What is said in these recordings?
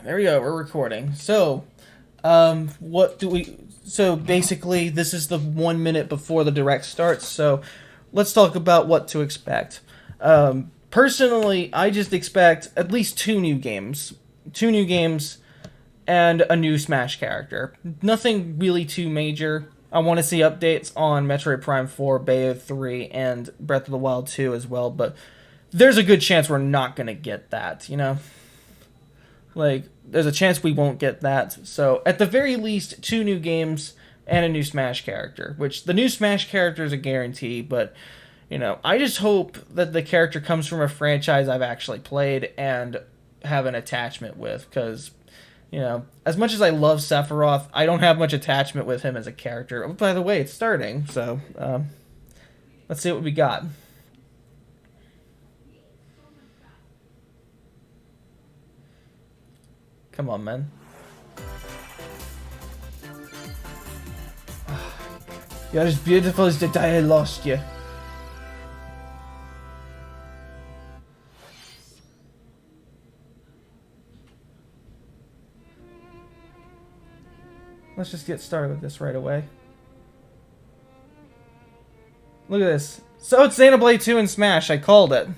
There we go. We're recording. So, what do we? So basically, this is the 1 minute before the direct starts. So, let's talk about what to expect. Personally, I just expect at least two new games, and a new Smash character. Nothing really too major. I want to see updates on Metroid Prime 4, Bayo 3, and Breath of the Wild 2 as well. But there's a good chance we're not gonna get that. You know. Like, there's a chance we won't get that. So, at the very least, two new games and a new Smash character. Which, the new Smash character is a guarantee, but, you know, I just hope that the character comes from a franchise I've actually played and have an attachment with. Because, you know, as much as I love Sephiroth, I don't have much attachment with him as a character. Oh, by the way, it's starting, so, let's see what we got. Come on, man. You're as beautiful as the day I lost you. Let's just get started with this right away. Look at this. So it's Xenoblade 2 and Smash. I called it.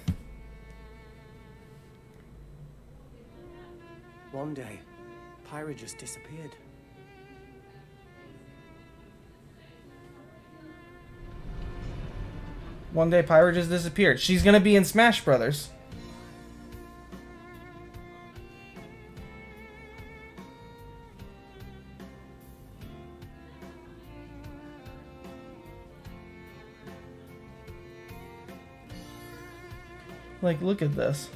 One day, Pyra just disappeared. One day Pyra just disappeared. She's gonna be in Smash Brothers. Like, look at this.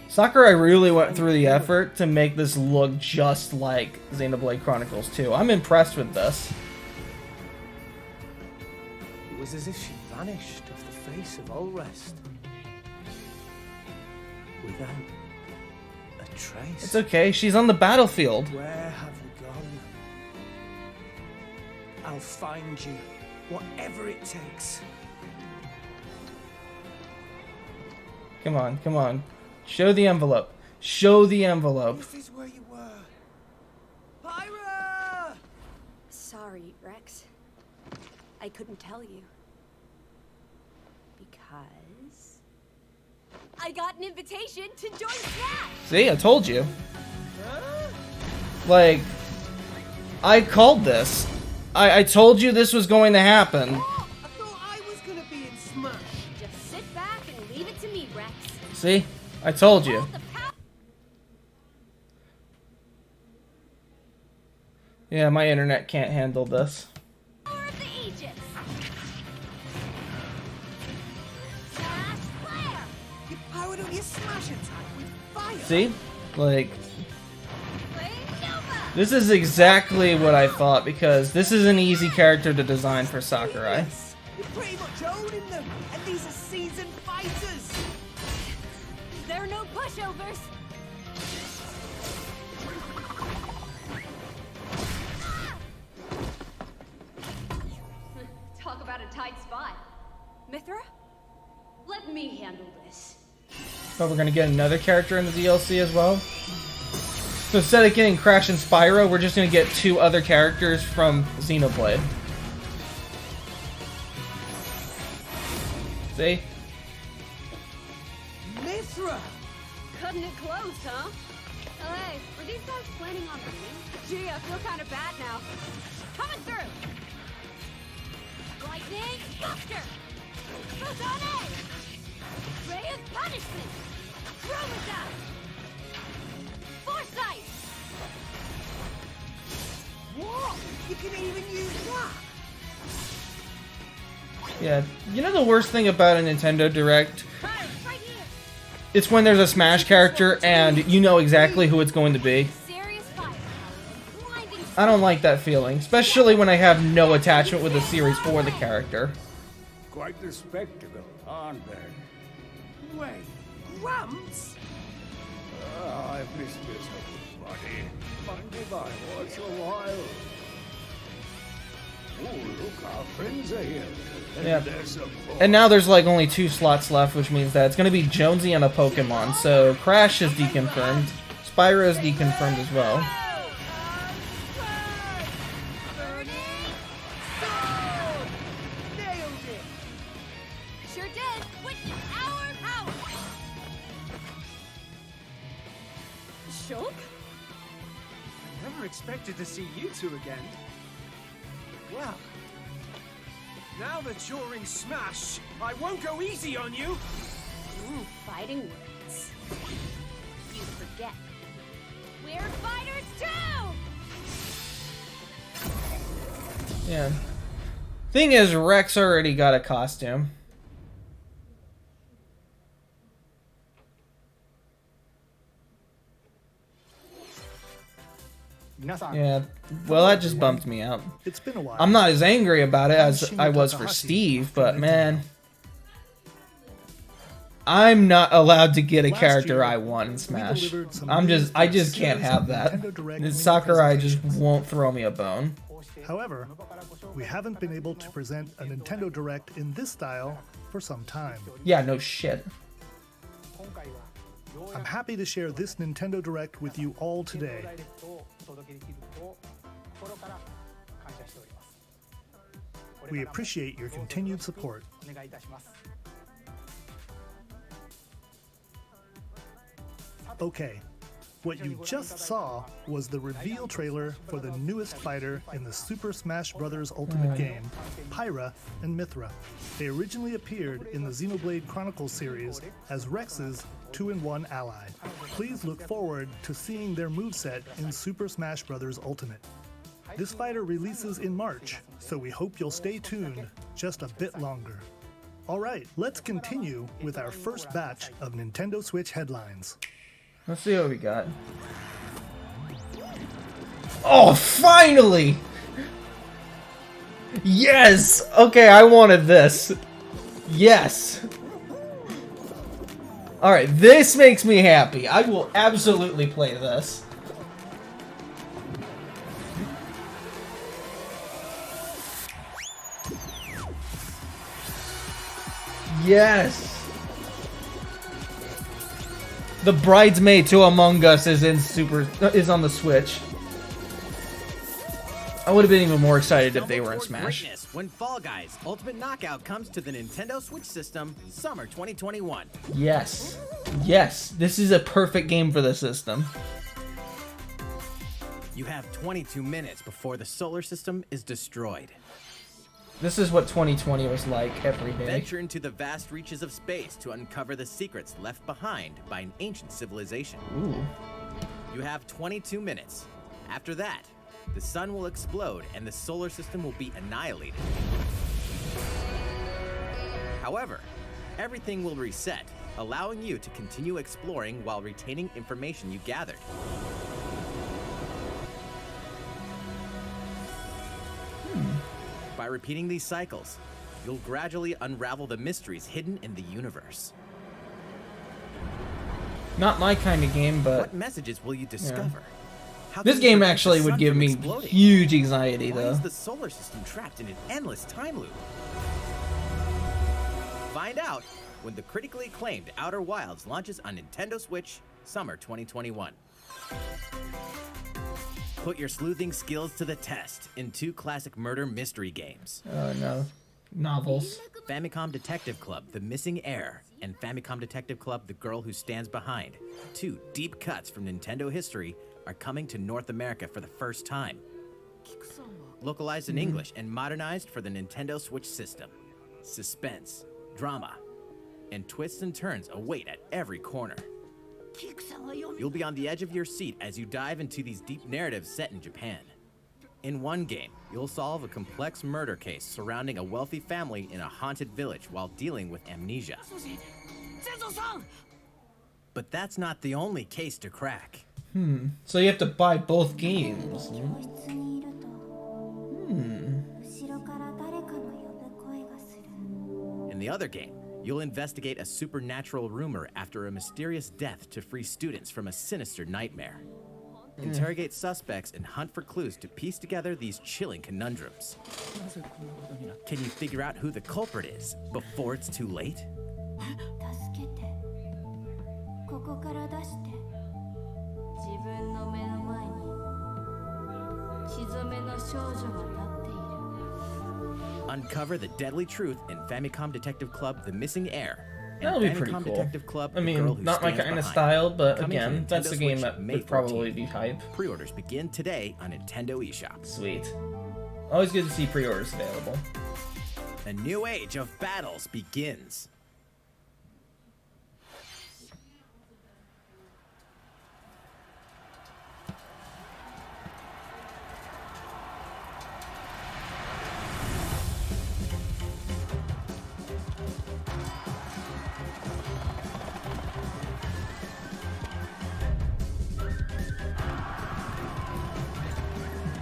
Sakurai really went through the effort to make this look just like Xenoblade Chronicles 2. I'm impressed with this. It was as if she vanished off the face of all rest. Without a trace. It's okay, she's on the battlefield. Where have you gone? I'll find you, whatever it takes. Come on, come on. Show the envelope. Show the envelope. This is where you were. Pyra! Sorry, Rex. I couldn't tell you. Because I got an invitation to join Smash! See, I told you. Like, I called this. I told you this was going to happen. Oh, I thought I was gonna be in Smash. Just sit back and leave it to me, Rex. See? I told you. Yeah, my internet can't handle this. You powered on your Smash attack with fire. See? Like, this is exactly what I thought, because this is an easy character to design for Sakurai. You're pretty much owning them, and these are seasoned fighters. There are no pushovers. Talk about a tight spot. Mithra? Let me handle this. But we're gonna get another character in the DLC as well. So instead of getting Crash and Spyro, we're just gonna get two other characters from Xenoblade. See? Mithra! Cutting it close, huh? Hey, were these guys planning on me? Gee, I feel kind of bad now. Coming through! Lightning Buster! Photone! Ray of Punishment! Chromata! Foresight! What? You can even use that? Yeah, you know the worst thing about a Nintendo Direct? Right here! It's when there's a Smash character and you know exactly who it's going to be. Serious fire. Blinding I don't like that feeling, especially when I have no attachment with the series or the character. Quite the spectacle, aren't they? Wait, Gramps? I've missed this whole buddy. Mind if I watch a while? Oh, look, our friends are here. And Yeah. there's a boy. And now there's like only 2 slots left, which means that it's going to be Jonesy and a Pokemon. So Crash is deconfirmed. Spyro is deconfirmed as well. Nailed it! Sure did. Witness our power. Shulk? Never expected to see you two again. Well, now that you're in Smash, I won't go easy on you! Ooh, fighting words. You forget. We're fighters too! Yeah. Thing is, Rex already got a costume. Yeah, well, that just bumped me out. It's been a while. I'm not as angry about it as I was for Steve, but man, I'm not allowed to get a character I want in Smash. I just can't have that. Sakurai just won't throw me a bone. However, we haven't been able to present a Nintendo Direct in this style for some time. Yeah, no shit. I'm happy to share this Nintendo Direct with you all today. We appreciate your continued support. Okay, what you just saw was the reveal trailer for the newest fighter in the Super Smash Bros. Ultimate game, Pyra and Mythra. They originally appeared in the Xenoblade Chronicles series as Rex's 2-in-1 ally. Please look forward to seeing their moveset in Super Smash Bros. Ultimate. This fighter releases in March, so we hope you'll stay tuned just a bit longer. Alright, let's continue with our first batch of Nintendo Switch headlines. Let's see what we got. Oh, finally! Yes! Okay, I wanted this. Yes! Alright, this makes me happy. I will absolutely play this. Yes! The Bridesmaid to Among Us is on the Switch. I would have been even more excited if they were in Smash. Greatness when Fall Guys Ultimate Knockout comes to the Nintendo Switch system summer 2021. Yes. Yes, this is a perfect game for the system. You have 22 minutes before the solar system is destroyed. This is what 2020 was like every day. Venture into the vast reaches of space to uncover the secrets left behind by an ancient civilization. Ooh. You have 22 minutes. After that, the sun will explode and the solar system will be annihilated. However, everything will reset, allowing you to continue exploring while retaining information you gathered. By repeating these cycles, you'll gradually unravel the mysteries hidden in the universe. Not my kind of game, but What messages will you discover? How this can you game prevent actually the would sun give from me exploding? huge anxiety, Why though. is the solar system trapped in an endless time loop? Find out when the critically acclaimed Outer Wilds launches on Nintendo Switch summer 2021. Put your sleuthing skills to the test in 2 classic murder mystery games. Oh no. Novels. Famicom Detective Club, The Missing Heir, and Famicom Detective Club, The Girl Who Stands Behind. 2 deep cuts from Nintendo history are coming to North America for the first time. Localized in English and modernized for the Nintendo Switch system. Suspense, drama, and twists and turns await at every corner. You'll be on the edge of your seat as you dive into these deep narratives set in Japan. In one game, you'll solve a complex murder case surrounding a wealthy family in a haunted village while dealing with amnesia. But that's not the only case to crack. So you have to buy both games. In the other game, you'll investigate a supernatural rumor after a mysterious death to free students from a sinister nightmare. Interrogate suspects and hunt for clues to piece together these chilling conundrums. Can you figure out who the culprit is before it's too late? Uncover the deadly truth in Famicom Detective Club: The Missing Heir. and That'll be pretty Famicom cool. Detective Club: I The Girl mean, Who not my Stands kind of Behind. style, but Coming to again, that's Nintendo a game Switch that May would probably 14th. be hype. Pre-orders begin today on Nintendo eShop. Sweet. Always good to see pre-orders available. A new age of battles begins.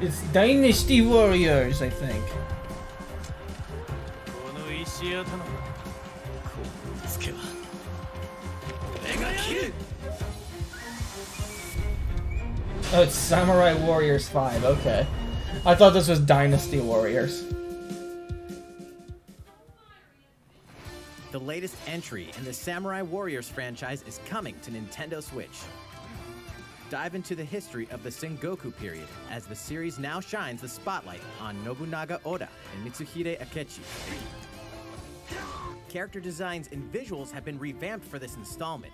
It's Dynasty Warriors, I think. Oh, it's Samurai Warriors 5, okay. I thought this was Dynasty Warriors. The latest entry in the Samurai Warriors franchise is coming to Nintendo Switch. Dive into the history of the Sengoku period as the series now shines the spotlight on Nobunaga Oda and Mitsuhide Akechi. Character designs and visuals have been revamped for this installment.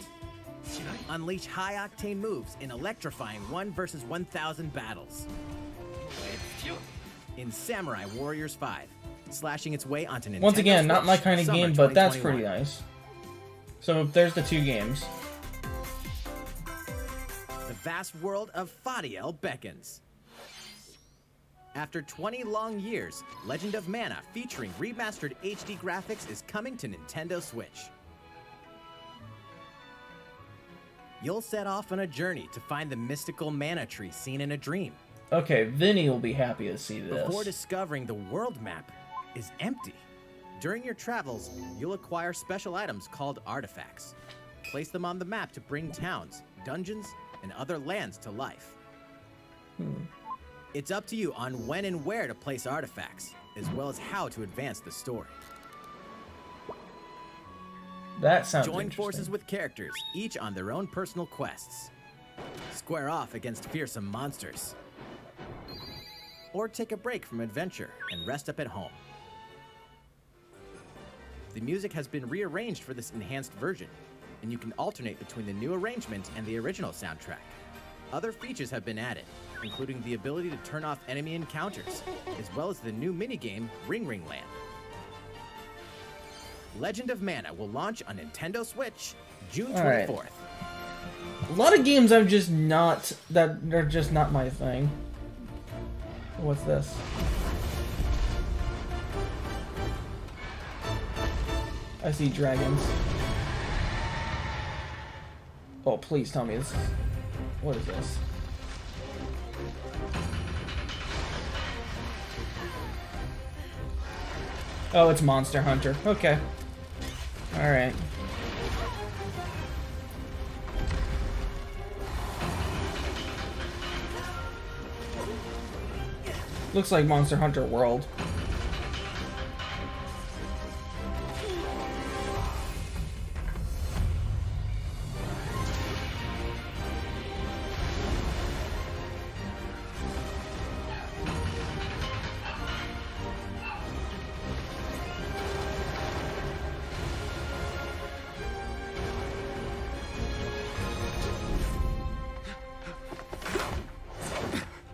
Unleash high-octane moves in electrifying 1 versus 1,000 battles. In Samurai Warriors 5, slashing its way onto Nintendo Once again, Switch, not my kind of summer game, but that's 2021. pretty nice. So there's the two games. The vast world of Fadiel beckons. After 20 long years, Legend of Mana featuring remastered HD graphics is coming to Nintendo Switch. You'll set off on a journey to find the mystical mana tree seen in a dream. Okay, Vinny will be happy to see this. Before discovering the world map is empty. During your travels, you'll acquire special items called artifacts. Place them on the map to bring towns, dungeons, and other lands to life. It's up to you on when and where to place artifacts, as well as how to advance the story. That sounds Join interesting. forces with characters, each on their own personal quests. Square off against fearsome monsters. Or take a break from adventure and rest up at home. The music has been rearranged for this enhanced version, and you can alternate between the new arrangement and the original soundtrack. Other features have been added, including the ability to turn off enemy encounters, as well as the new minigame Ring Ring Land. Legend of Mana will launch on Nintendo Switch June 24th. Alright. A lot of games I'm just not, that they're just not my thing. What's this? I see dragons. Oh, please tell me this is... What is this? Oh, it's Monster Hunter. Okay. Alright. Looks like Monster Hunter World.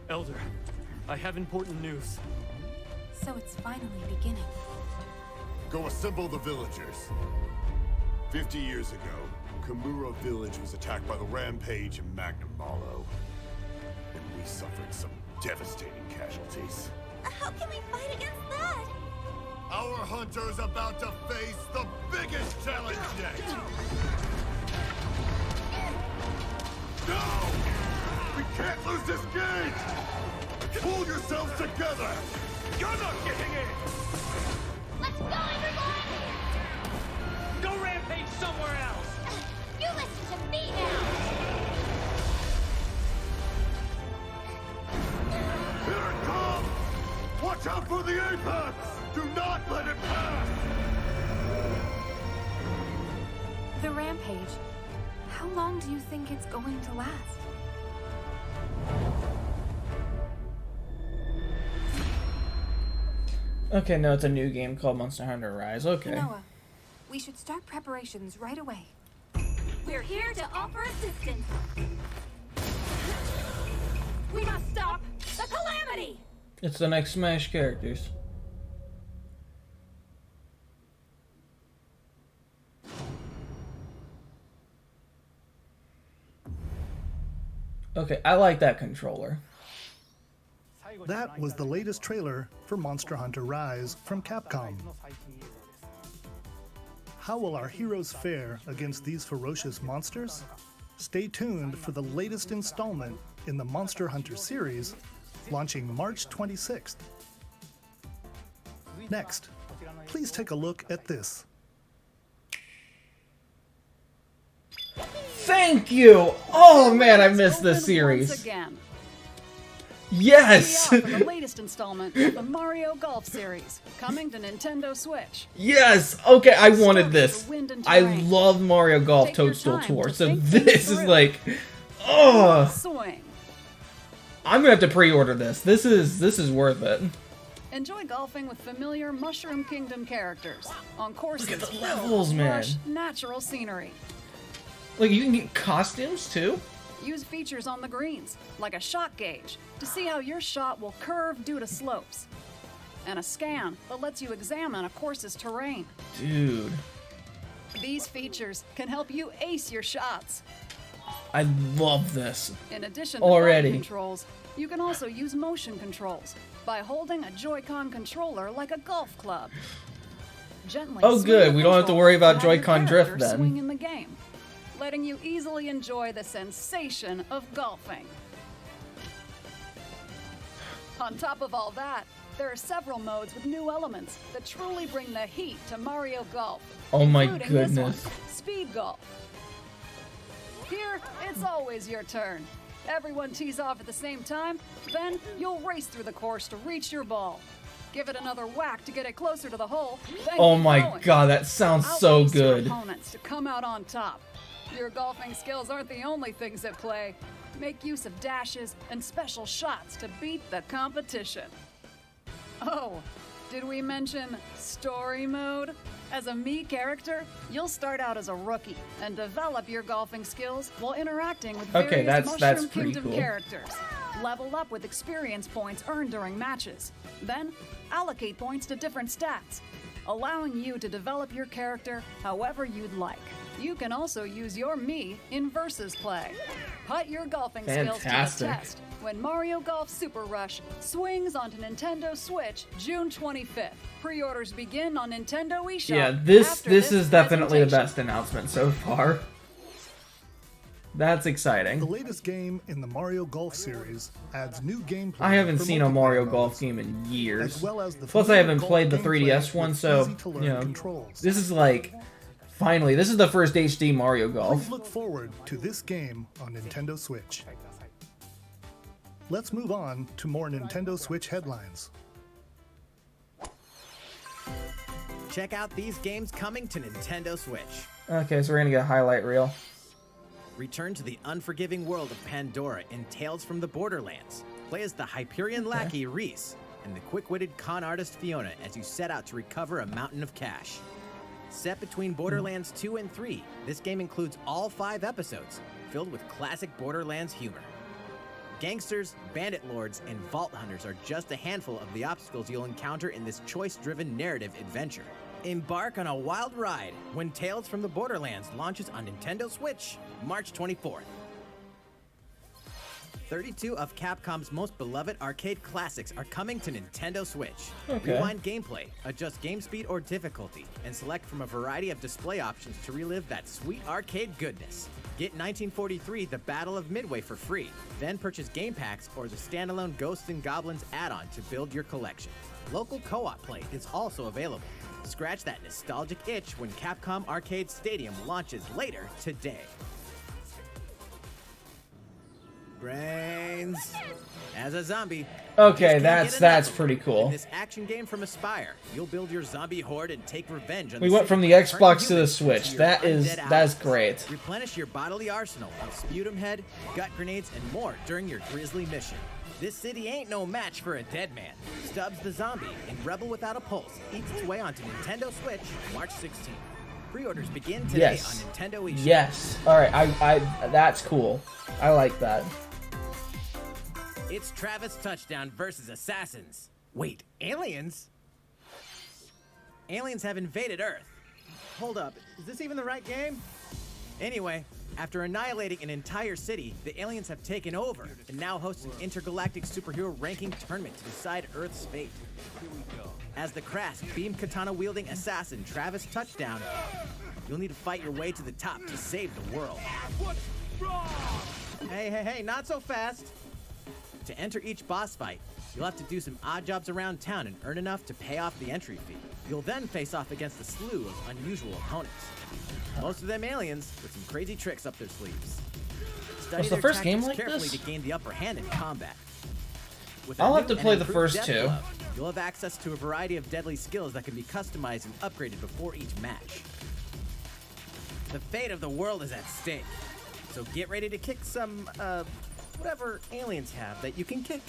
Elder, I have important news. So it's finally beginning. Go assemble the villagers. 50 years ago, Kamura village was attacked by the Rampage and Magnum Malo. And we suffered some devastating casualties. How can we fight against that? Our hunter's about to face the biggest challenge yet! No! We can't lose this game! Pull yourselves together! You're not getting in! Let's go, everyone! Go rampage somewhere else! You listen to me now! Here it comes! Watch out for the apex! Do not let it pass! The rampage. How long do you think it's going to last? Okay, no, it's a new game called Monster Hunter Rise. Okay. Noah, we should start preparations right away. We're here to offer assistance. We must stop the calamity! It's the next Smash characters. Okay, I like that controller. That was the latest trailer for Monster Hunter Rise from Capcom. How will our heroes fare against these ferocious monsters? Stay tuned for the latest installment in the Monster Hunter series, launching March 26th. Next, please take a look at this. Thank you! Oh man, I missed this Once series. again. Yes! For the latest installment of the Mario Golf series, coming to Nintendo Switch. Yes! Okay, I wanted this. for wind and I terrain. love Mario Golf Take your Toadstool time Tour, to so think this things is through. like, oh, Swing. I'm gonna have to pre-order this. This is worth it. Enjoy golfing with familiar Mushroom Kingdom characters on courses Look at the filled levels, with man. lush, natural scenery. Like you can get costumes too. Use features on the greens, like a shot gauge, to see how your shot will curve due to slopes, and a scan that lets you examine a course's terrain. Dude, These features can help you ace your shots. I love this. In addition to Already. button controls, you can also use motion controls by holding a Joy-Con controller like a golf club. Gently Oh, swing good. the We don't have to controller worry about have your Joy-Con drift character then. Swing in the game, letting you easily enjoy the sensation of golfing. On top of all that, there are several modes with new elements that truly bring the heat to Mario Golf. Oh my including this goodness. one, Speed Golf. Here, it's always your turn. Everyone tees off at the same time, then you'll race through the course to reach your ball. Give it another whack to get it closer to the hole. Then Oh keep my going. god, that sounds so Outpace your good. opponents to come out on top. Your golfing skills aren't the only things at play. Make use of dashes and special shots to beat the competition. Oh, did we mention story mode? As a Mii character, you'll start out as a rookie and develop your golfing skills while interacting with Okay, various that's Mushroom pretty Kingdom cool. characters. Level up with experience points earned during matches. Then, allocate points to different stats, allowing you to develop your character however you'd like. You can also use your Mii in versus play. Put your golfing skills to the Fantastic. test when Mario Golf Super Rush swings onto Nintendo Switch June 25th. Pre-orders begin on Nintendo eShop. Yeah, this after is definitely the presentation. best announcement so far. That's The exciting. latest game in the Mario Golf series adds new gameplay. I haven't for seen a multiplayer Mario modes, Golf game in years. as well as the Plus, I familiar haven't golf played the gameplay 3DS one, with so easy-to-learn you know, controls. this is like finally this is the first HD Mario Golf. Please look forward to this game on Nintendo Switch. Let's move on to more Nintendo Switch headlines. Check out these games coming to Nintendo Switch. Okay, so we're gonna get a highlight reel. Return to the unforgiving world of Pandora in Tales from the Borderlands. Play as the Hyperion lackey Reese and the quick-witted con artist Fiona as you set out to recover a mountain of cash. Set between Borderlands 2 and 3, this game includes all 5 episodes, filled with classic Borderlands humor. Gangsters, bandit lords, and vault hunters are just a handful of the obstacles you'll encounter in this choice-driven narrative adventure. Embark on a wild ride when Tales from the Borderlands launches on Nintendo Switch, March 24th. 32 of Capcom's most beloved arcade classics are coming to Nintendo Switch. Okay. Rewind gameplay, adjust game speed or difficulty, and select from a variety of display options to relive that sweet arcade goodness. Get 1943 The Battle of Midway for free, then purchase game packs or the standalone Ghosts and Goblins add-on to build your collection. Local co-op play is also available. Scratch that nostalgic itch when Capcom Arcade Stadium launches later today. Brains. As a zombie. Okay, that's pretty cool. In this action game from Aspire, you'll build your zombie horde and take revenge on We went from the Xbox to the Switch. That's great. Replenish your bodily arsenal of sputum head, gut grenades, and more during your grisly mission. This city ain't no match for a dead man. Stubbs the Zombie in Rebel Without a Pulse eats its way onto Nintendo Switch March 16th. Pre-orders begin today on Nintendo eShop. Yes. All right. I that's cool. I like that. It's Travis Touchdown versus Assassins. Wait, aliens? Aliens have invaded Earth. Hold up, is this even the right game? Anyway, after annihilating an entire city, the aliens have taken over and now host an intergalactic superhero ranking tournament to decide Earth's fate. Here we go. As the crass, beam katana-wielding assassin Travis Touchdown, you'll need to fight your way to the top to save the world. What's wrong? Hey, not so fast. To enter each boss fight, you'll have to do some odd jobs around town and earn enough to pay off the entry fee. You'll then face off against a slew of unusual opponents. Most of them aliens with some crazy tricks up their sleeves. Study Was the their first game tactics like carefully this? to gain the upper hand in combat. With I'll a have new to play and the improved first death two. glove, you'll have access to a variety of deadly skills that can be customized and upgraded before each match. The fate of the world is at stake, so get ready to kick some, whatever aliens have that you can kick.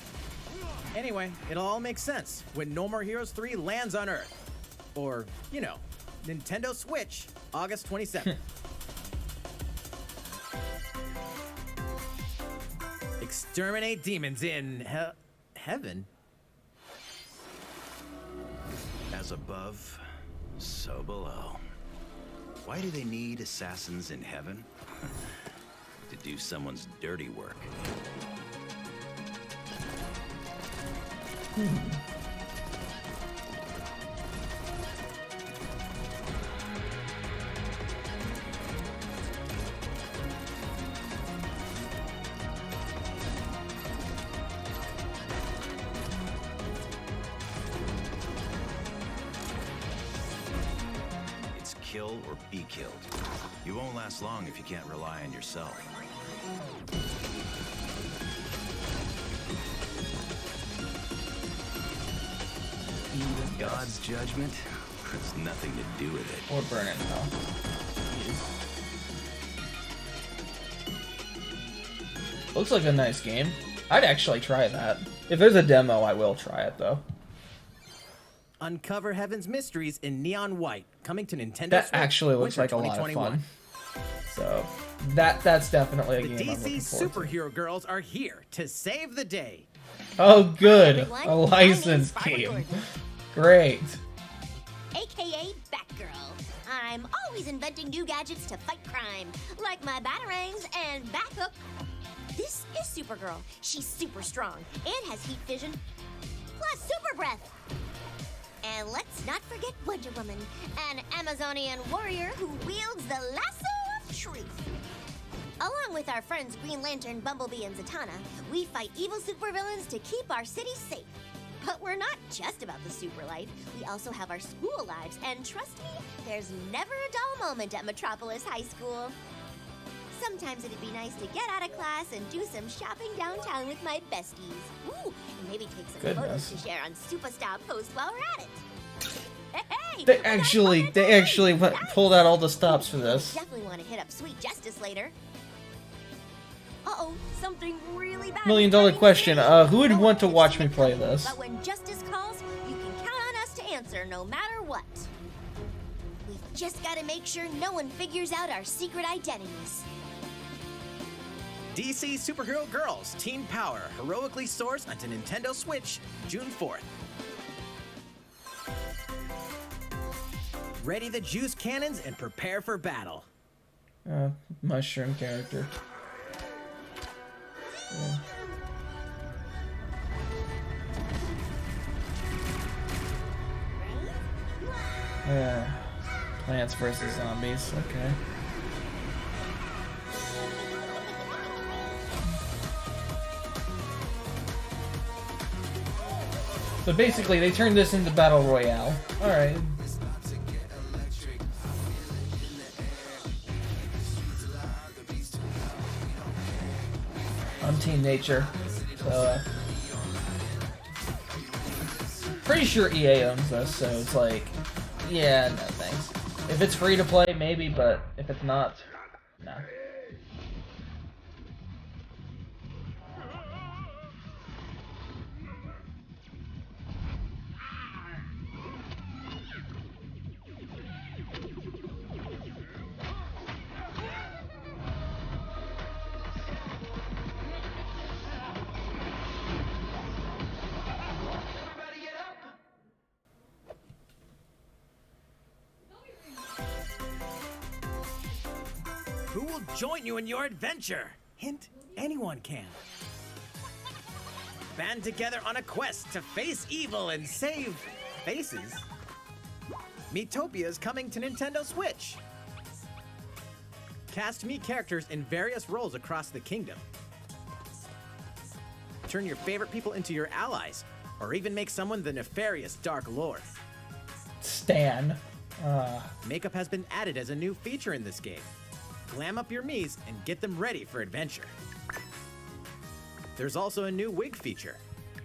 Anyway, it'll all make sense when No More Heroes 3 lands on Earth. Or, you know, Nintendo Switch, August 27th. Exterminate demons in heaven? As above, so below. Why do they need assassins in heaven? To do someone's dirty work. It's kill or be killed. You won't last long if you can't rely on yourself. God's judgment has nothing to do with it. Or burn it, no. Looks like a nice game. I'd actually try that. If there's a demo, I will try it, though. Uncover Heaven's Mysteries in Neon White, coming to Nintendo That Switch, actually looks like winter a lot of 2021. fun. So, that's definitely a The game I'm looking DC forward to. superhero girls are here to save the day. Oh, good. Hi, A everyone. licensed My name's Barbara game. Gordon. Great. AKA Batgirl. I'm always inventing new gadgets to fight crime, like my batarangs and Bathook. This is Supergirl. She's super strong and has heat vision, plus super breath. And let's not forget Wonder Woman, an Amazonian warrior who wields the lasso of truth. Along with our friends Green Lantern, Bumblebee, and Zatanna, we fight evil supervillains to keep our city safe. But we're not just about the super life. We also have our school lives, and trust me, there's never a dull moment at Metropolis High School. Sometimes it'd be nice to get out of class and do some shopping downtown with my besties. Ooh, and maybe take some Goodness. photos to share on Superstar Post while we're at it. Hey, They actually pulled out all the stops for this. Definitely want to hit up Sweet Justice later. Uh-oh, something really bad. $1 million question. Who would want to watch me play this? But when justice calls, you can count on us to answer no matter what. We've just got to make sure no one figures out our secret identities. DC Superhero Girls Teen Power heroically soars onto Nintendo Switch June 4th. Ready the juice cannons and prepare for battle. Mushroom character. Yeah. Yeah. Plants versus zombies. Okay. So basically, they turned this into Battle Royale. Alright. I'm Team Nature. So, Pretty sure EA owns us, so it's like, yeah, no thanks. If it's free to play, maybe, but if it's not, no. Who will join you in your adventure? Hint, anyone can. Band together on a quest to face evil and save faces. Miitopia is coming to Nintendo Switch. Cast Mii characters in various roles across the kingdom. Turn your favorite people into your allies, or even make someone the nefarious Dark Lord. Stan. Makeup has been added as a new feature in this game. Glam up your Miis and get them ready for adventure. There's also a new wig feature,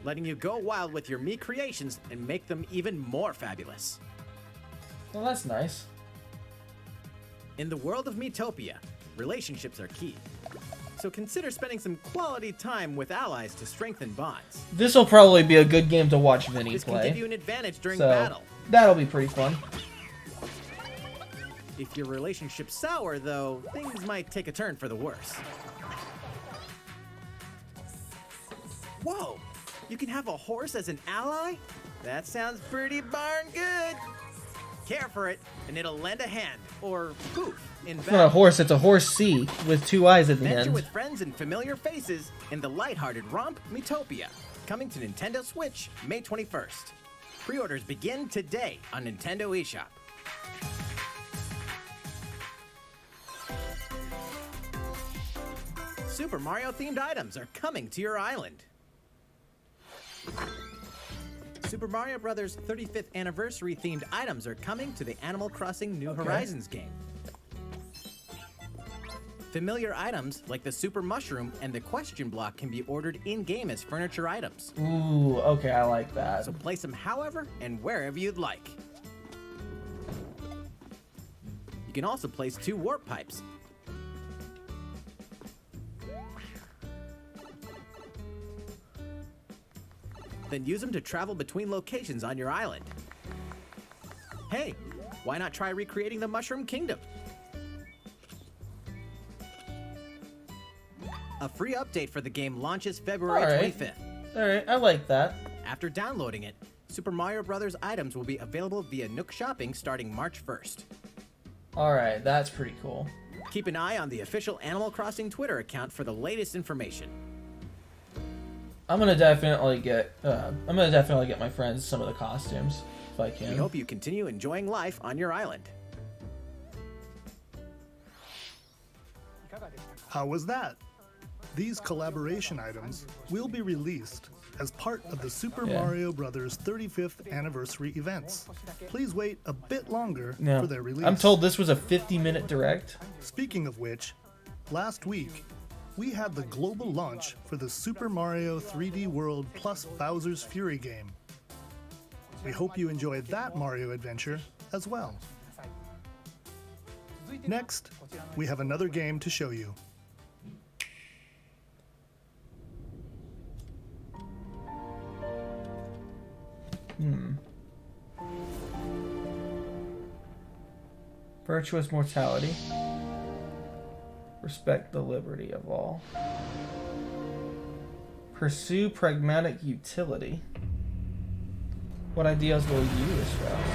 letting you go wild with your Mii creations and make them even more fabulous. Well, that's nice. In the world of Miitopia, relationships are key. So consider spending some quality time with allies to strengthen bonds. This will probably be a good game to watch Vinny This play. can give you an advantage during So, battle. that'll be pretty fun. If your relationship's sour, though, things might take a turn for the worse. Whoa! You can have a horse as an ally? That sounds pretty darn good. Care for it, and it'll lend a hand, or poof, in It's not a battle. horse, it's a horse C with 2 eyes at the Adventure end. with friends and familiar faces in the lighthearted romp Miitopia, coming to Nintendo Switch May 21st. Pre-orders begin today on Nintendo eShop. Super Mario themed items are coming to your island. Super Mario Bros. 35th anniversary themed items are coming to the Animal Crossing New Horizons game. Familiar items like the Super Mushroom and the Question Block can be ordered in-game as furniture items. Ooh, okay, I like that. So place them however and wherever you'd like. You can also place 2 warp pipes. Then use them to travel between locations on your island. Hey, why not try recreating the Mushroom Kingdom? A free update for the game launches February 25th. Alright, I like that. After downloading it, Super Mario Bros. Items will be available via Nook Shopping starting March 1st. Alright, that's pretty cool. Keep an eye on the official Animal Crossing Twitter account for the latest information. I'm gonna definitely get my friends some of the costumes if I can. We hope you continue enjoying life on your island. How was that? These collaboration items will be released as part of the Super Mario Bros. 35th anniversary events. Please wait a bit longer for their release. I'm told this was a 50-minute direct. Speaking of which, last week, we had the global launch for the Super Mario 3D World plus Bowser's Fury game. We hope you enjoyed that Mario adventure as well. Next, we have another game to show you. Virtuous mortality. Respect the liberty of all. Pursue pragmatic utility. What ideas will you espouse?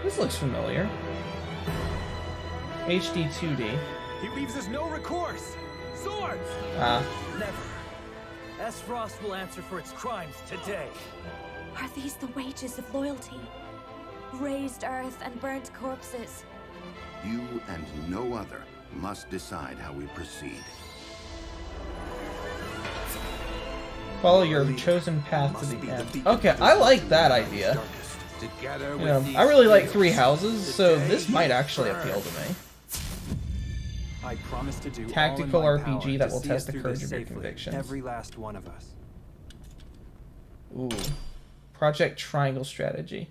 This looks familiar. HD 2D. He leaves us no recourse. Swords! Never. S. Frost will answer for its crimes today. Are these the wages of loyalty? Raised earth and burnt corpses. You and no other must decide how we proceed. Follow your chosen path to the end. Okay, I like that idea. You know, I really like Three Houses, so this might actually appeal to me. I promise to do Tactical all in my RPG power that to will see test us the through courage this of your safely, convictions. Every last one of us. Ooh. Project Triangle Strategy.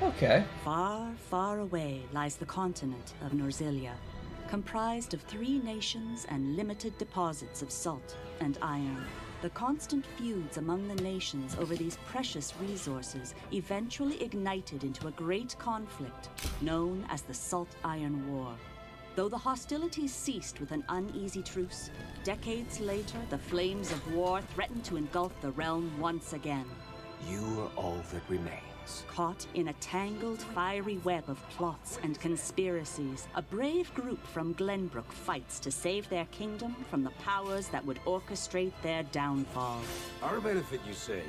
Okay. Far, far away lies the continent of Norzilia, comprised of 3 nations and limited deposits of salt and iron. The constant feuds among the nations over these precious resources eventually ignited into a great conflict known as the Salt Iron War. Though the hostilities ceased with an uneasy truce, decades later the flames of war threatened to engulf the realm once again. You are all that remains. Caught in a tangled, fiery web of plots and conspiracies, a brave group from Glenbrook fights to save their kingdom from the powers that would orchestrate their downfall. Our benefit, you say?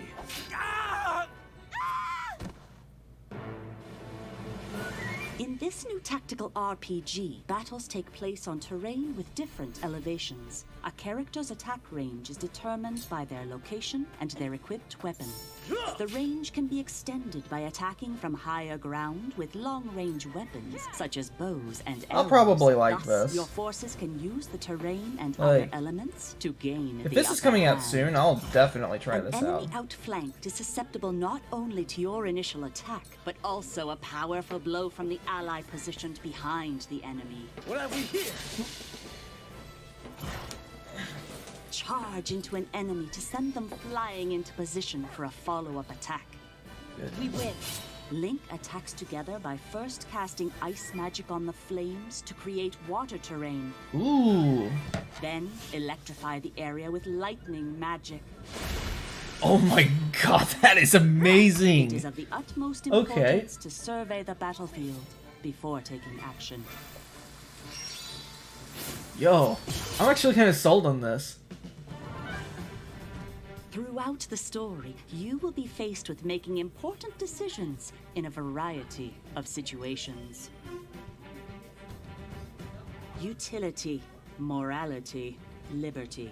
In this new tactical RPG, battles take place on terrain with different elevations. A character's attack range is determined by their location and their equipped weapon. The range can be extended by attacking from higher ground with long-range weapons, such as bows and arrows. I'll probably like Thus, this. your forces can use the terrain and Like, other elements to gain If the this is upper coming out hand. soon, I'll definitely try An this enemy out. outflanked is susceptible not only to your initial attack, but also a powerful blow from the ally positioned behind the enemy. What have we here? Charge into an enemy to send them flying into position for a follow-up attack. We win. Link attacks together by first casting ice magic on the flames to create water terrain. Ooh. Then electrify the area with lightning magic. Oh my god, that is amazing. It is of the utmost Okay. importance to survey the battlefield before taking action. Yo, I'm actually kind of sold on this. Throughout the story, you will be faced with making important decisions in a variety of situations. Utility, morality, liberty.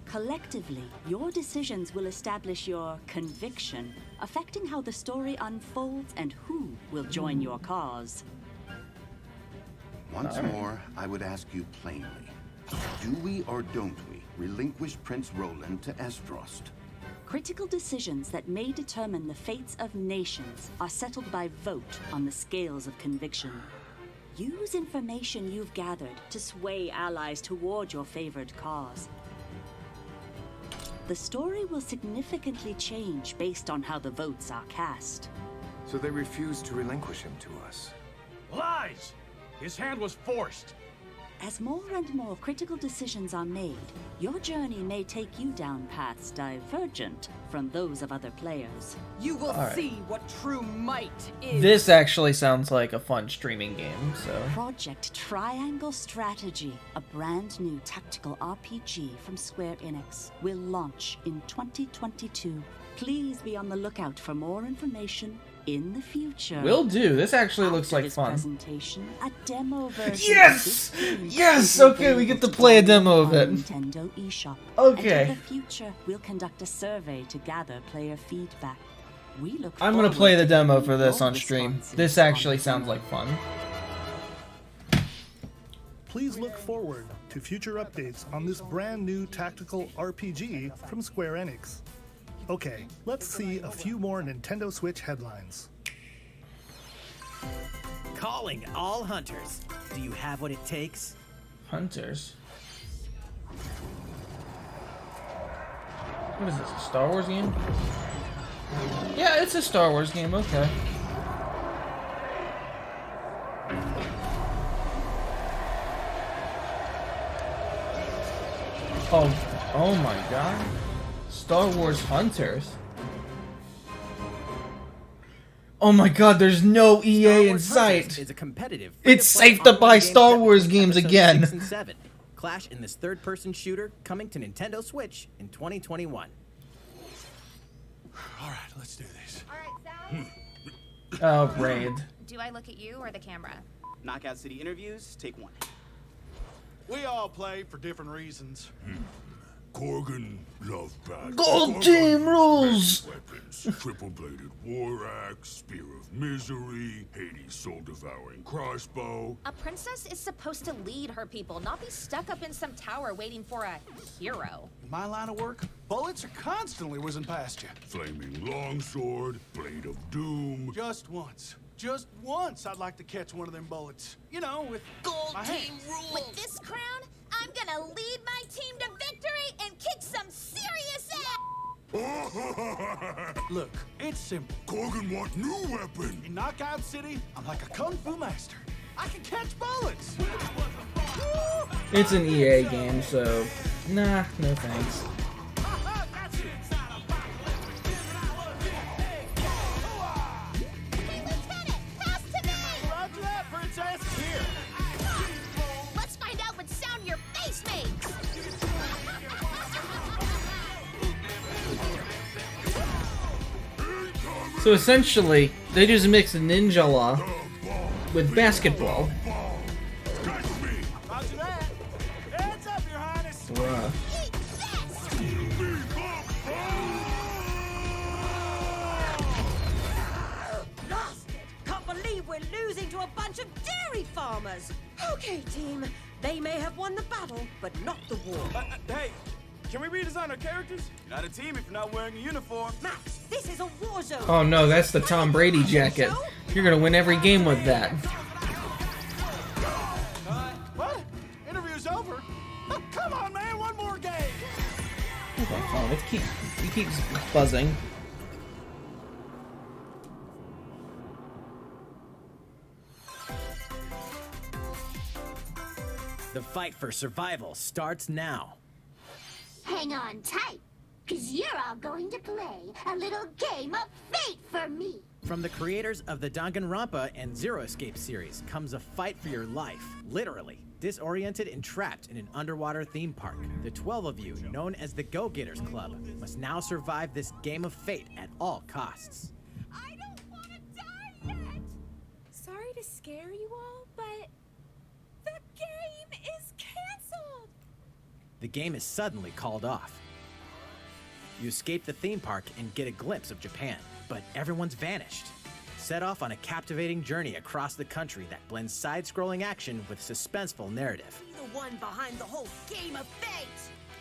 Collectively, your decisions will establish your conviction, affecting how the story unfolds and who will join your cause. Once more, I would ask you plainly. Do we or don't we relinquish Prince Roland to Esfrost? Critical decisions that may determine the fates of nations are settled by vote on the scales of conviction. Use information you've gathered to sway allies toward your favored cause. The story will significantly change based on how the votes are cast. So they refused to relinquish him to us. Lies! His hand was forced. As more and more critical decisions are made, your journey may take you down paths divergent from those of other players. You will All right. see what true might is. This actually sounds like a fun streaming game, so. Project Triangle Strategy, a brand new tactical RPG from Square Enix, will launch in 2022. Please be on the lookout for more information in the future. Will do. This actually looks After like this fun. presentation, a demo version Yes! of this game Yes! will Okay, we be get to play a demo of on it. Nintendo eShop. Okay. And in the future, we'll conduct a survey to gather player feedback. We look I'm gonna forward play the to demo hearing for this your on stream. responses This on actually the sounds demo. like fun. Please look forward to future updates on this brand new tactical RPG from Square Enix. Okay, let's see a few more Nintendo Switch headlines. Calling all hunters. Do you have what it takes? Hunters. What is this, a Star Wars game? Yeah, it's a Star Wars game, okay. Oh my god. Star Wars Hunters. Oh my god, there's no EA in sight. Is a competitive. It's safe to buy Star Wars games again. 6 and 7. Clash in this third-person shooter coming to Nintendo Switch in 2021. All right, let's do this. Oh, Raid. Do I look at you or the camera? Knockout City interviews, take one. We all play for different reasons. Corgan love battle. Gold team rules! Weapons. Triple-bladed war axe, spear of misery, Hades soul-devouring crossbow. A princess is supposed to lead her people, not be stuck up in some tower waiting for a hero. In my line of work, bullets are constantly whizzing past you. Flaming longsword, blade of doom. Just once I'd like to catch one of them bullets. You know, with Gold my team hands. rules. With this crown, I'm gonna lead my team to victory and kick some serious ass! Look, it's simple. Corgan want new weapon. In Knockout City, I'm like a kung fu master. I can catch bullets. It's an EA game, so nah, no thanks. Let's find out what sound your face makes! So essentially, they just mix Ninja Law with basketball. Roger that. Hands up, Your Highness. Bruh. Lost it! Can't believe we're losing to a bunch of dairy farmers! Okay, team. They may have won the battle, but not the war. Hey, can we redesign our characters? You're not a team if you're not wearing a uniform. Max, this is a war zone. Oh no, that's the Tom Brady jacket. You're gonna win every game with that. What? Interview's over? Oh, come on, man, one more game. Oh, it keeps buzzing. The fight for survival starts now. Hang on tight, cause you're all going to play a little game of fate for me. From the creators of the Danganronpa and Zero Escape series comes a fight for your life, literally. Disoriented and trapped in an underwater theme park, the 12 of you, known as the Go-Getters Club, must now survive this game of fate at all costs. I don't want to die yet! Sorry to scare you all, but the game is canceled! The game is suddenly called off. You escape the theme park and get a glimpse of Japan, but everyone's vanished. Set off on a captivating journey across the country that blends side-scrolling action with suspenseful narrative. The one behind the whole game of fate!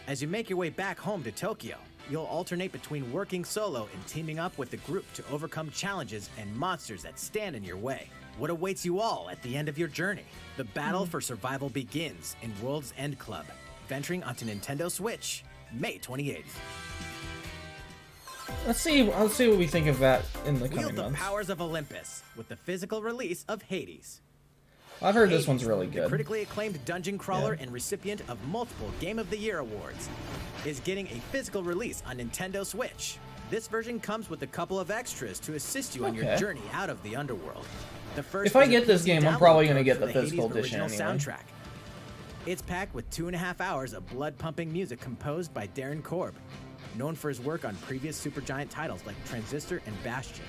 As you make your way back home to Tokyo, you'll alternate between working solo and teaming up with the group to overcome challenges and monsters that stand in your way. What awaits you all at the end of your journey? The battle for survival begins in World's End Club, venturing onto Nintendo Switch, May 28th. Let's see what we think of that in the coming Wield the months. powers of Olympus with the physical release of Hades. I've heard this Hades, one's really the good. critically acclaimed dungeon crawler and recipient of multiple Game of the Year awards, is getting a physical release on Nintendo Switch. This version comes with a couple of extras to assist you on your Okay. journey out of the underworld. The first If I is a get this PC game, I'm download probably gonna code get for the physical Hades edition original anyway. soundtrack. It's packed with 2.5 hours of blood-pumping music composed by Darren Korb, known for his work on previous Supergiant titles like Transistor and Bastion.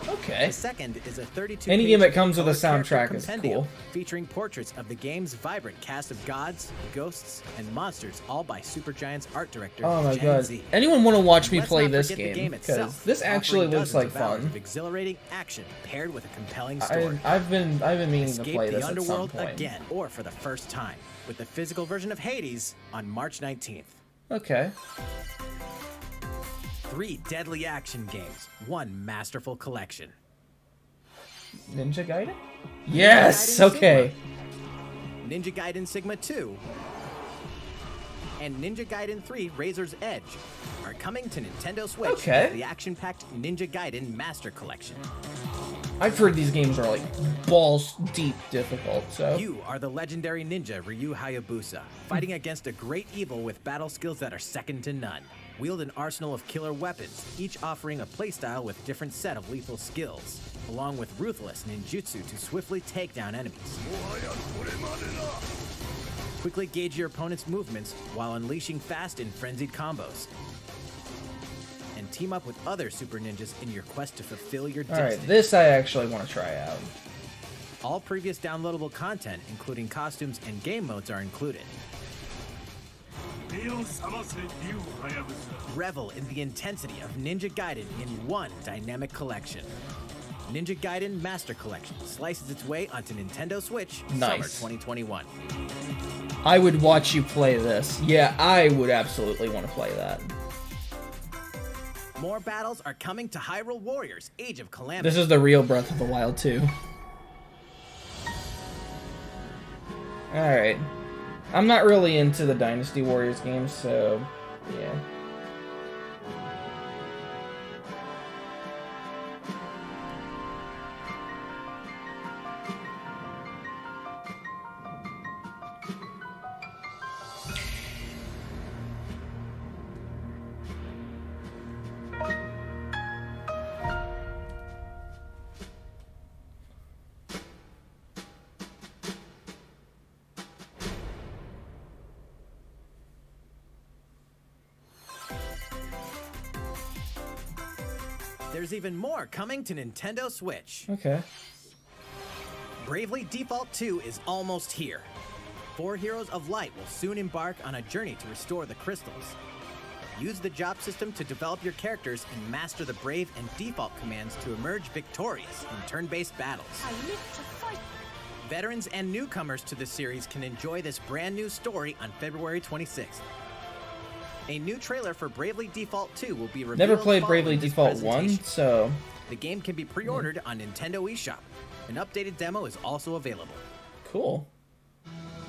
Okay. The second is a 32 Any game that comes with a soundtrack is cool. featuring portraits of the game's vibrant cast of gods, ghosts, and monsters, all by Supergiant's art director, Oh my Gen god. Z. Anyone want to watch me Let's play not this forget the game? Because itself, this actually offering looks dozens like of hours fun. of exhilarating action paired with a compelling story. I've been meaning Escape to play the this at some underworld point. again, or for the first time, with the physical version of Hades on March 19th. Okay. 3 deadly action games, 1 masterful collection. Ninja Gaiden? Yes! Gaiden Okay. Sigma, Ninja Gaiden Sigma 2, and Ninja Gaiden 3 Razor's Edge are coming to Nintendo Switch Okay. as the action-packed Ninja Gaiden Master Collection. I've heard these games are like balls deep difficult, so. You are the legendary ninja Ryu Hayabusa, fighting against a great evil with battle skills that are second to none. Wield an arsenal of killer weapons, each offering a playstyle with different set of lethal skills, along with ruthless ninjutsu to swiftly take down enemies. Quickly gauge your opponent's movements while unleashing fast and frenzied combos. And team up with other super ninjas in your quest to fulfill your destiny. Alright, this I actually want to try out. All previous downloadable content, including costumes and game modes, are included. Revel in the intensity of Ninja Gaiden in one dynamic collection. Ninja Gaiden Master Collection slices its way onto Nintendo Switch summer Nice. 2021. I would watch you play this. Yeah, I would absolutely want to play that. More battles are coming to Hyrule Warriors Age of Calamity. This is the real Breath of the Wild 2. Alright. I'm not really into the Dynasty Warriors games, so yeah. There's even more coming to Nintendo Switch. Okay. Bravely Default 2 is almost here. 4 Heroes of Light will soon embark on a journey to restore the crystals. Use the job system to develop your characters and master the Brave and Default commands to emerge victorious in turn-based battles. I live to fight. Veterans and newcomers to the series can enjoy this brand new story on February 26th. A new trailer for Bravely Default 2 will be revealed. Never played following Bravely this Default 1, presentation. so The game can be pre-ordered on Nintendo eShop. An updated demo is also available. cool.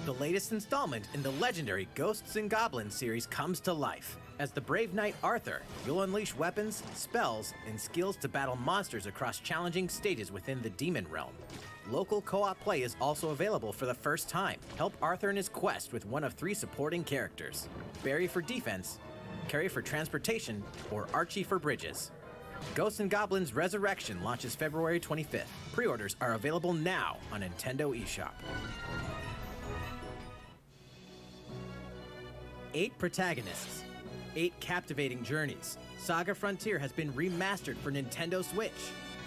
The latest installment in the legendary Ghosts and Goblins series comes to life. As the brave knight Arthur, you'll unleash weapons, spells, and skills to battle monsters across challenging stages within the demon realm. Local co-op play is also available for the first time. Help Arthur in his quest with one of 3 supporting characters: Barry for defense, Carrie for transportation, or Archie for bridges. Ghosts and Goblins Resurrection launches February 25th. Pre-orders are available now on Nintendo eShop. 8 protagonists, 8 captivating journeys. Saga Frontier has been remastered for Nintendo Switch.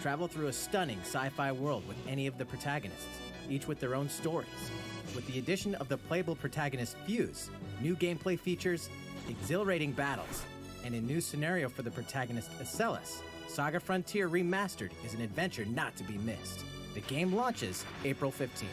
Travel through a stunning sci-fi world with any of the protagonists, each with their own stories. With the addition of the playable protagonist Fuse, new gameplay features, exhilarating battles, and a new scenario for the protagonist Acellus, Saga Frontier Remastered is an adventure not to be missed. The game launches April 15th.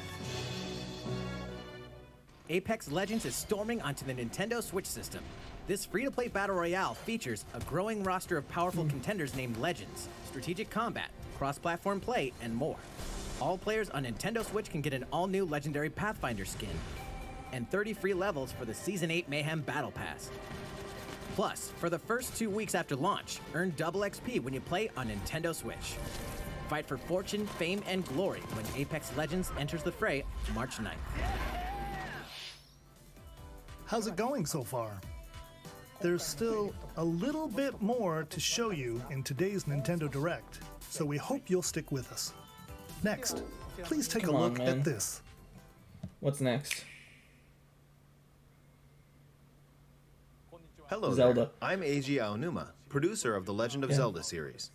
Apex Legends is storming onto the Nintendo Switch system. This free-to-play battle royale features a growing roster of powerful contenders named Legends, strategic combat, cross-platform play, and more. All players on Nintendo Switch can get an all-new Legendary Pathfinder skin, and 30 free levels for the Season 8 Mayhem Battle Pass. Plus, for the first 2 weeks after launch, earn double XP when you play on Nintendo Switch. Fight for fortune, fame, and glory when Apex Legends enters the fray March 9th. How's it going so far? There's still a little bit more to show you in today's Nintendo Direct, so we hope you'll stick with us. Next, please take Come a on, look man. at this. What's next? Hello Zelda. there. I'm Eiji Aonuma, producer of the Legend of Yeah. Zelda series.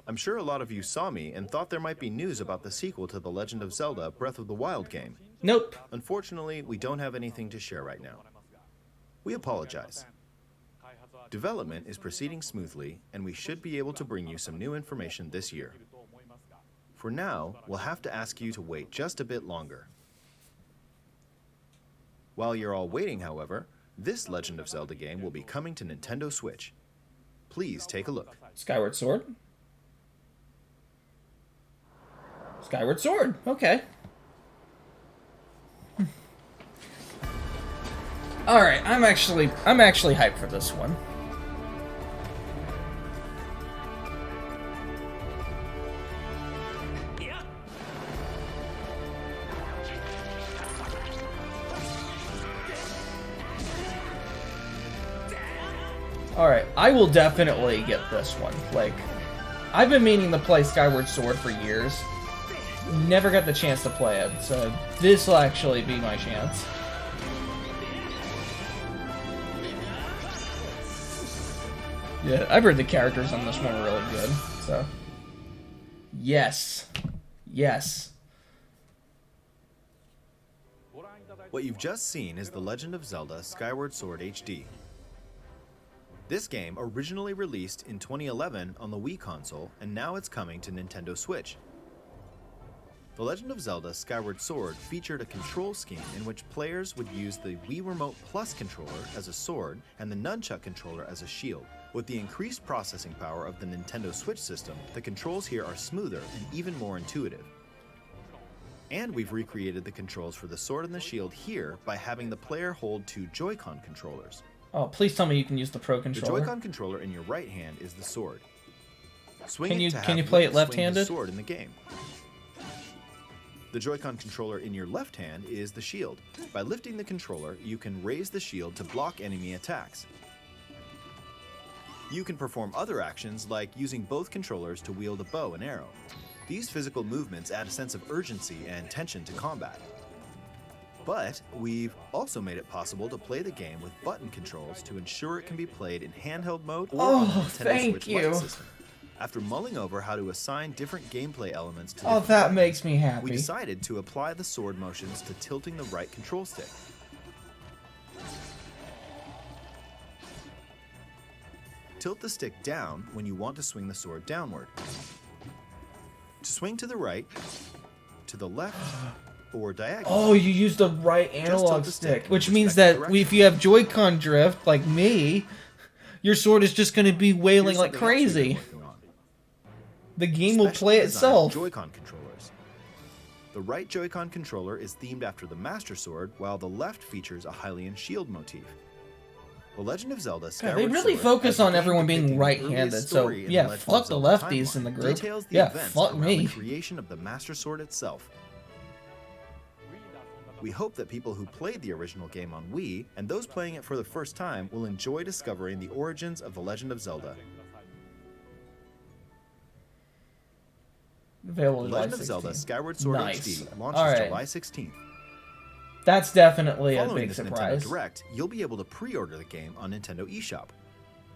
I'm sure a lot of you saw me and thought there might be news about the sequel to the Legend of Zelda Breath of the Wild game. Nope. Unfortunately, we don't have anything to share right now. We apologize. Development is proceeding smoothly, and we should be able to bring you some new information this year. For now, we'll have to ask you to wait just a bit longer. While you're all waiting, however, this Legend of Zelda game will be coming to Nintendo Switch. Please take a look. Skyward Sword? Skyward Sword, okay. Alright, I'm actually hyped for this one. Alright, I will definitely get this one. Like, I've been meaning to play Skyward Sword for years. Never got the chance to play it, so this will actually be my chance. Yeah, I've heard the characters on this one are really good, so... Yes. Yes. What you've just seen is The Legend of Zelda Skyward Sword HD. This game originally released in 2011 on the Wii console, and now it's coming to Nintendo Switch. The Legend of Zelda Skyward Sword featured a control scheme in which players would use the Wii Remote Plus controller as a sword and the Nunchuck controller as a shield. With the increased processing power of the Nintendo Switch system, the controls here are smoother and even more intuitive. And we've recreated the controls for the sword and the shield here by having the player hold two Joy-Con controllers. Oh, please tell me you can use the Pro The controller. Joy-Con controller in your right hand is the sword. Swing Can it you- to can have you play Link it swing his left-handed? sword in the game. The Joy-Con controller in your left hand is the shield. By lifting the controller, you can raise the shield to block enemy attacks. You can perform other actions like using both controllers to wield a bow and arrow. These physical movements add a sense of urgency and tension to combat. But we've also made it possible to play the game with button controls to ensure it can be played in handheld mode or on the Oh, Nintendo thank Switch you. Lite system. After mulling over how to assign different gameplay elements to Oh, different that buttons, makes me happy. we decided to apply the sword motions to tilting the right control stick. Tilt the stick down when you want to swing the sword downward. To swing to the right, to the left, or diagonal. Oh, you use the right Just analog tilt the stick, in which the means respective that if you have Joy-Con drift, like me, your sword is just going to be wailing Here's like something else we've been crazy. working on. The game will Specially play designed itself. Joy-Con controllers. The right Joy-Con controller is themed after the Master Sword, while the left features a Hylian shield motif. The Legend of Zelda God, Skyward they really Sword, focus as a on game everyone being depicting the right-handed, earliest so story in the yeah, Legend of fuck the Zelda lefties in the timeline, group. details the Yeah, events fuck around me. the creation of the Master Sword itself. We hope that people who played the original game on Wii, and those playing it for the first time, will enjoy discovering the origins of The Legend of Zelda. Available The July Legend of Zelda 16th. Skyward Sword Nice. HD launches Alright. July 16th. That's definitely a Following big this surprise. Nintendo Direct, you'll be able to pre-order the game on Nintendo eShop.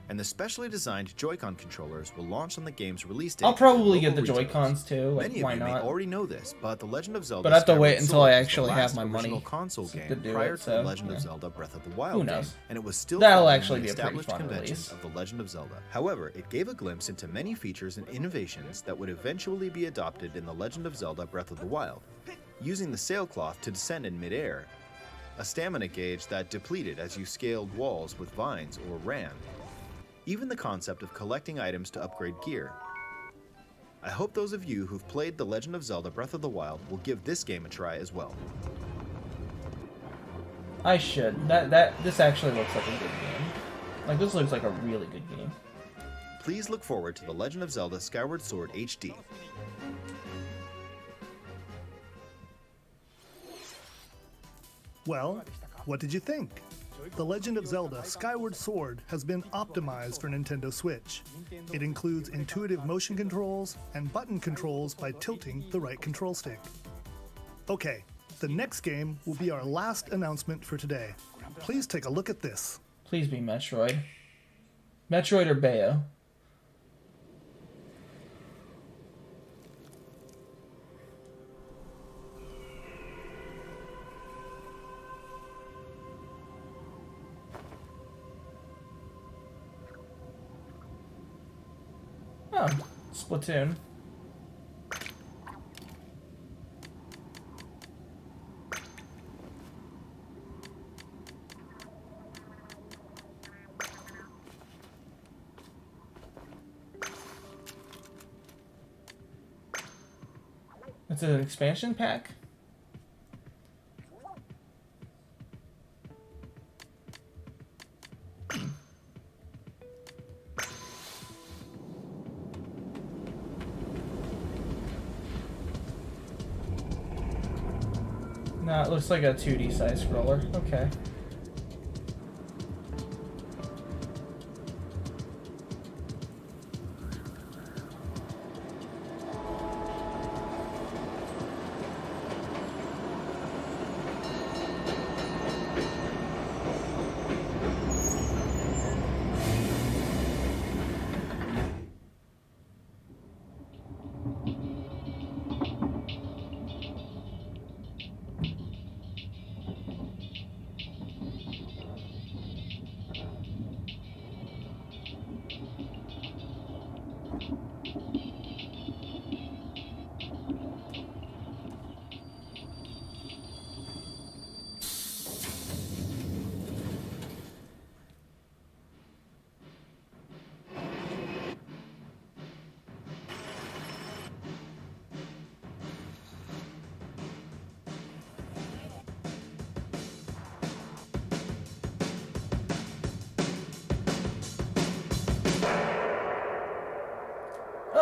And the specially designed Joy-Con controllers will launch on the game's release date. I'll probably at get the local retailers. Joy-Cons too. Like, Many why of you may not? already know this, but The Legend of Zelda But I have to wait Skyward until I Sword was actually the have last my money original console to game do prior it, to so, The Legend of yeah. Zelda Breath of the Wild Who knows? game, and it was still That'll following actually the be a pretty established fun conventions release. of The Legend of Zelda. However, it gave a glimpse into many features and innovations that would eventually be adopted in The Legend of Zelda Breath of the Wild. Using the sailcloth to descend in midair, a stamina gauge that depleted as you scaled walls with vines or ran, even the concept of collecting items to upgrade gear. I hope those of you who've played The Legend of Zelda Breath of the Wild will give this game a try as well. I should. This actually looks like a good game. Like, this looks like a really good game. Please look forward to The Legend of Zelda Skyward Sword HD. Well, what did you think? The Legend of Zelda Skyward Sword has been optimized for Nintendo Switch. It includes intuitive motion controls and button controls by tilting the right control stick. Okay, the next game will be our last announcement for today. Please take a look at this. Please be Metroid. Metroid or Bayo. Oh, Splatoon. It's an expansion pack? No, it looks like a 2D side scroller. Okay.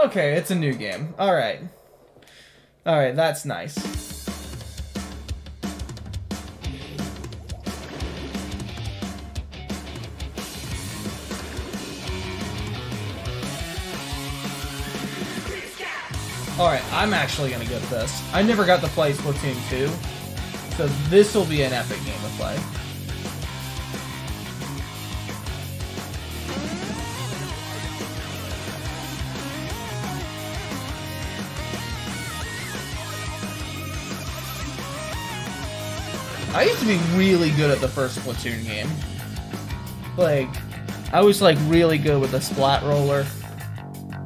Okay, it's a new game. Alright. Alright, that's nice. Alright, I'm actually gonna get this. I never got to play Splatoon 2, so this will be an epic game to play. I used to be really good at the first Splatoon game. Like, I was like really good with the splat roller.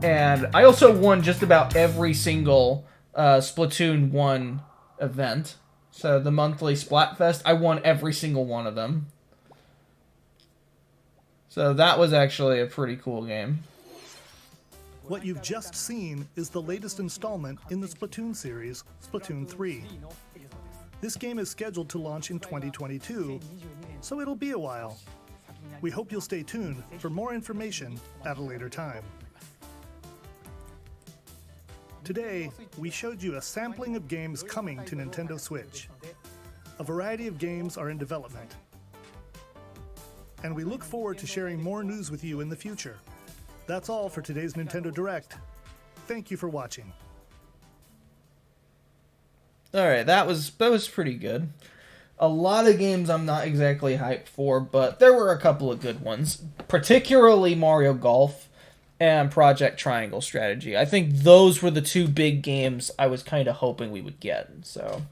And I also won just about every single Splatoon 1 event. So the monthly Splatfest, I won every single one of them. So that was actually a pretty cool game. What you've just seen is the latest installment in the Splatoon series, Splatoon 3. This game is scheduled to launch in 2022, so it'll be a while. We hope you'll stay tuned for more information at a later time. Today, we showed you a sampling of games coming to Nintendo Switch. A variety of games are in development. And we look forward to sharing more news with you in the future. That's all for today's Nintendo Direct. Thank you for watching. Alright, that was pretty good. A lot of games I'm not exactly hyped for, but there were a couple of good ones. Particularly Mario Golf and Project Triangle Strategy. I think those were the two big games I was kind of hoping we would get. So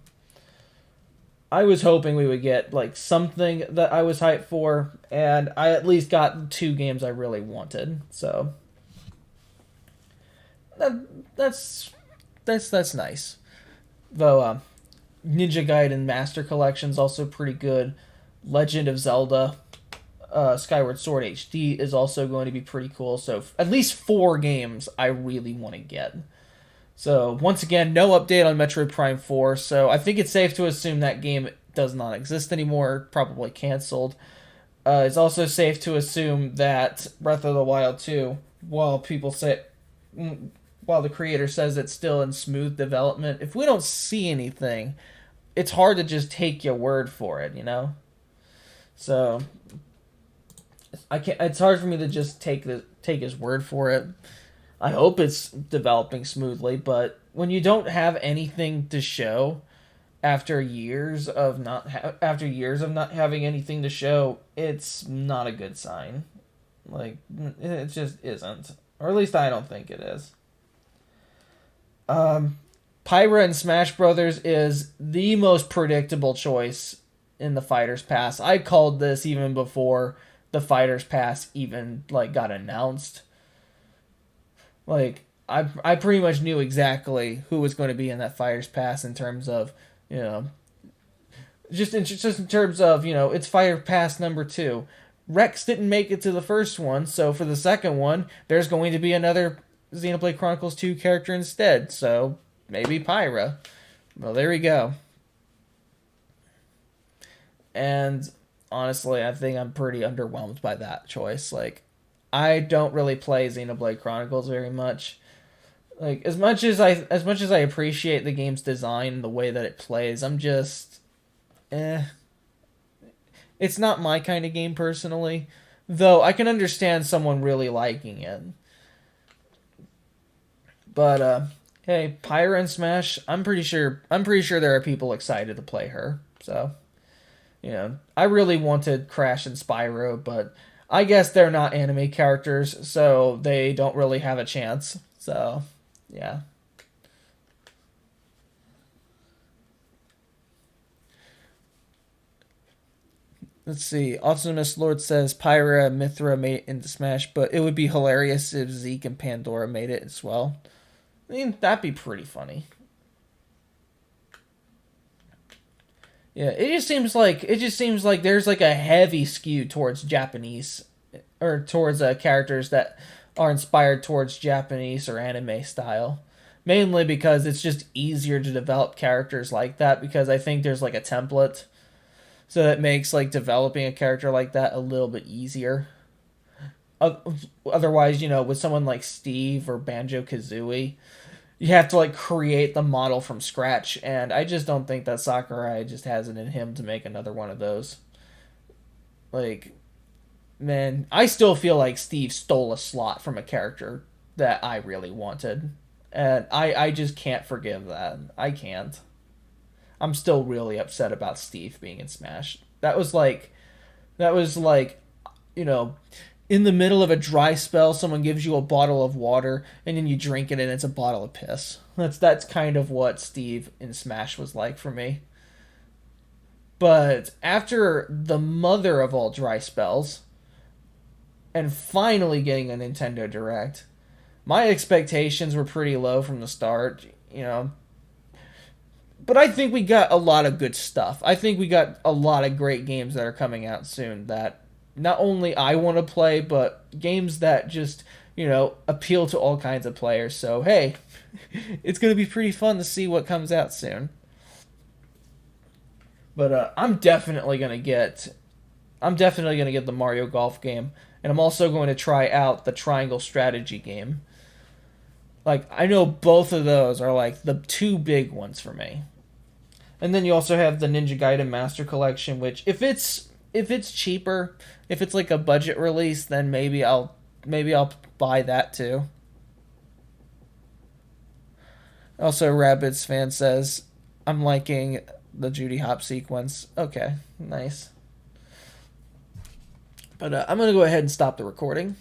I was hoping we would get like something that I was hyped for, and I at least got two games I really wanted. So that's nice. Though Ninja Gaiden Master Collection's also pretty good. Legend of Zelda Skyward Sword HD is also going to be pretty cool. So at least 4 games I really want to get. So once again, no update on Metroid Prime 4. So I think it's safe to assume that game does not exist anymore. Probably canceled. It's also safe to assume that Breath of the Wild 2, while the creator says it's still in smooth development, if we don't see anything, it's hard to just take your word for it, you know? So it's hard for me to just take his word for it. I hope it's developing smoothly, but when you don't have anything to show after years of not having anything to show, it's not a good sign. Like, it just isn't. Or at least I don't think it is. Pyra in Smash Brothers is the most predictable choice in the Fighters Pass. I called this even before the Fighters Pass even like got announced. Like I pretty much knew exactly who was going to be in that Fighters Pass in terms of, you know, just in terms of, you know, it's Fire Pass number 2. Rex didn't make it to the first one, so for the second one, there's going to be another Xenoblade Chronicles 2 character instead, so maybe Pyra. Well, there we go. And honestly, I think I'm pretty underwhelmed by that choice. Like, I don't really play Xenoblade Chronicles very much. Like, as much as I appreciate the game's design and the way that it plays, I'm just it's not my kind of game personally, though I can understand someone really liking it. But hey, Pyra and Smash, I'm pretty sure there are people excited to play her. So, you know, I really wanted Crash and Spyro, but I guess they're not anime characters, so they don't really have a chance. So, yeah. Let's see. Optimus Lord says Pyra and Mithra made it into Smash, but it would be hilarious if Zeke and Pandora made it as well. I mean, that'd be pretty funny. Yeah, it just seems like there's like a heavy skew towards Japanese, or towards characters that are inspired towards Japanese or anime style. Mainly because it's just easier to develop characters like that, because I think there's like a template. So that makes like developing a character like that a little bit easier. Otherwise, with someone like Steve or Banjo-Kazooie, you have to like create the model from scratch, and I just don't think that Sakurai just has it in him to make another one of those. Like, man, I still feel like Steve stole a slot from a character that I really wanted, and I just can't forgive that. I can't. I'm still really upset about Steve being in Smash. That was like, in the middle of a dry spell, someone gives you a bottle of water, and then you drink it, and it's a bottle of piss. That's kind of what Steve in Smash was like for me. But after the mother of all dry spells, and finally getting a Nintendo Direct, my expectations were pretty low from the start, But I think we got a lot of good stuff. I think we got a lot of great games that are coming out soon that not only I want to play, but games that just, appeal to all kinds of players. So, hey, it's going to be pretty fun to see what comes out soon. But I'm definitely going to get the Mario Golf game, and I'm also going to try out the Triangle Strategy game. Like, I know both of those are like the two big ones for me. And then you also have the Ninja Gaiden Master Collection, which if it's cheaper, if it's like a budget release, then maybe I'll buy that too. Also, Rabbids fan says, I'm liking the Judy Hop sequence. Okay, nice. But I'm going to go ahead and stop the recording.